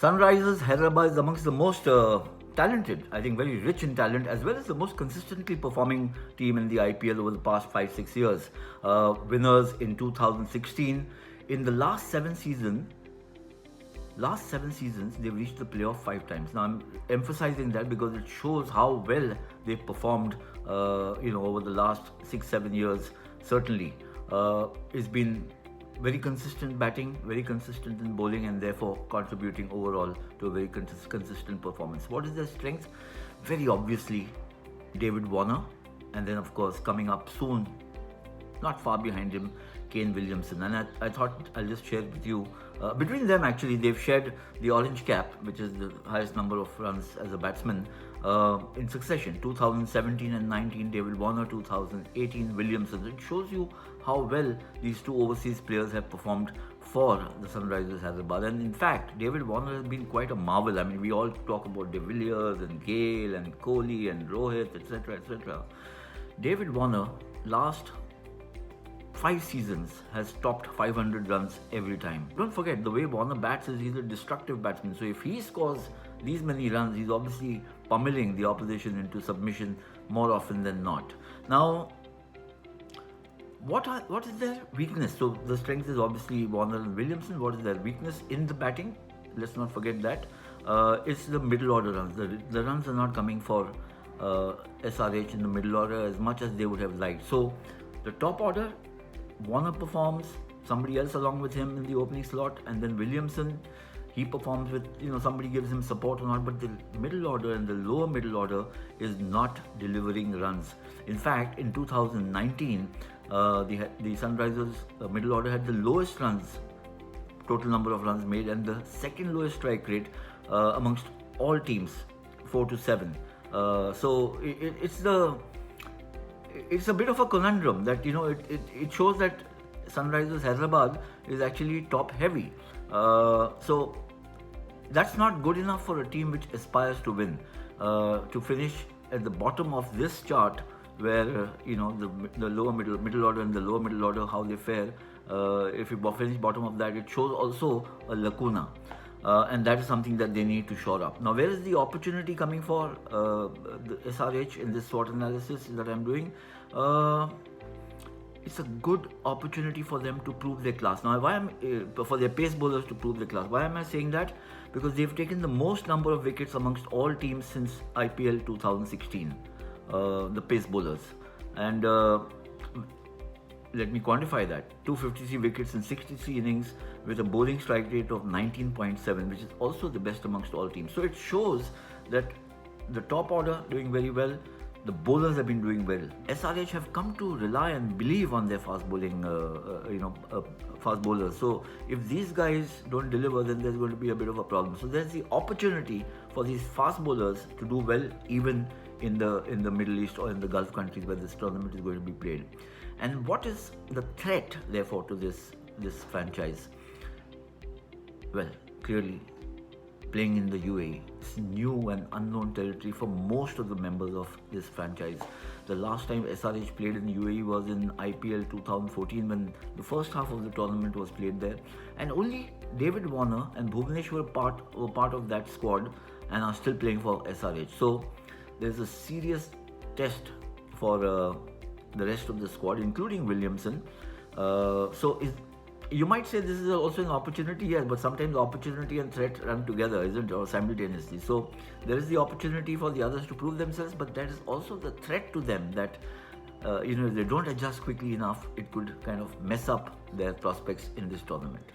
Sunrisers Hyderabad is amongst the most talented, I think very rich in talent, as well as the most consistently performing team in the IPL over the past 5-6 years. Winners in 2016. In the last seven seasons, they've reached the playoff 5 times. Now I'm emphasizing that because it shows how well they've performed over the last 6-7 years. Certainly it's been very consistent batting, very consistent in bowling, and therefore contributing overall to a very consistent performance. What is their strength? Very obviously David Warner, and then of course coming up soon, not far behind him, Kane Williamson. And I thought I'll just share with you, between them actually they've shared the orange cap, which is the highest number of runs as a batsman in succession. 2017 and 19 David Warner, 2018 Williamson. It shows you how well these two overseas players have performed for the Sunrisers Hyderabad. And in fact, David Warner has been quite a marvel. I mean, we all talk about De Villiers and Gale and Kohli and Rohit, etc., etc. David Warner, last 5 seasons, has topped 500 runs every time. Don't forget, the way Warner bats is he's a destructive batsman. So if he scores these many runs, he's obviously pummeling the opposition into submission more often than not. Now, what is their weakness? So the strength is obviously Warner and Williamson. What is their weakness in the batting? Let's not forget that. It's the middle order runs. The runs are not coming for SRH in the middle order as much as they would have liked. So the top order, Warner performs, somebody else along with him in the opening slot, and then Williamson, he performs with, somebody gives him support or not, but the middle order and the lower middle order is not delivering runs. In fact, in 2019, the Sunrisers middle order had the lowest runs, total number of runs made, and the second lowest strike rate amongst all teams, 4-7. So it's a bit of a conundrum that it shows that Sunrisers Hyderabad is actually top heavy. So that's not good enough for a team which aspires to win. To finish at the bottom of this chart, where the lower middle order and the lower middle order, how they fare, if you finish bottom of that, it shows also a lacuna. And that is something that they need to shore up. Now, where is the opportunity coming for the SRH in this SWOT analysis that I'm doing? It's a good opportunity for them to prove their class. Now, for their pace bowlers to prove their class. Why am I saying that? Because they've taken the most number of wickets amongst all teams since IPL 2016, the pace bowlers. And let me quantify that. 253 wickets in 63 innings with a bowling strike rate of 19.7, which is also the best amongst all teams. So it shows that the top order doing very well, the bowlers have been doing well. SRH have come to rely and believe on their fast bowling, fast bowlers. So if these guys don't deliver, then there's going to be a bit of a problem. So there's the opportunity for these fast bowlers to do well, even in the Middle East or in the Gulf countries where this tournament is going to be played. And what is the threat, therefore, to this franchise? Well, clearly, playing in the UAE is new and unknown territory for most of the members of this franchise. The last time SRH played in UAE was in IPL 2014, when the first half of the tournament was played there, and only David Warner and Bhuvnesh were part of that squad and are still playing for SRH. So there's a serious test for the rest of the squad, including Williamson. You might say this is also an opportunity, yes, but sometimes opportunity and threat run together, isn't it, or simultaneously. So there is the opportunity for the others to prove themselves, but there is also the threat to them that if they don't adjust quickly enough, it could kind of mess up their prospects in this tournament.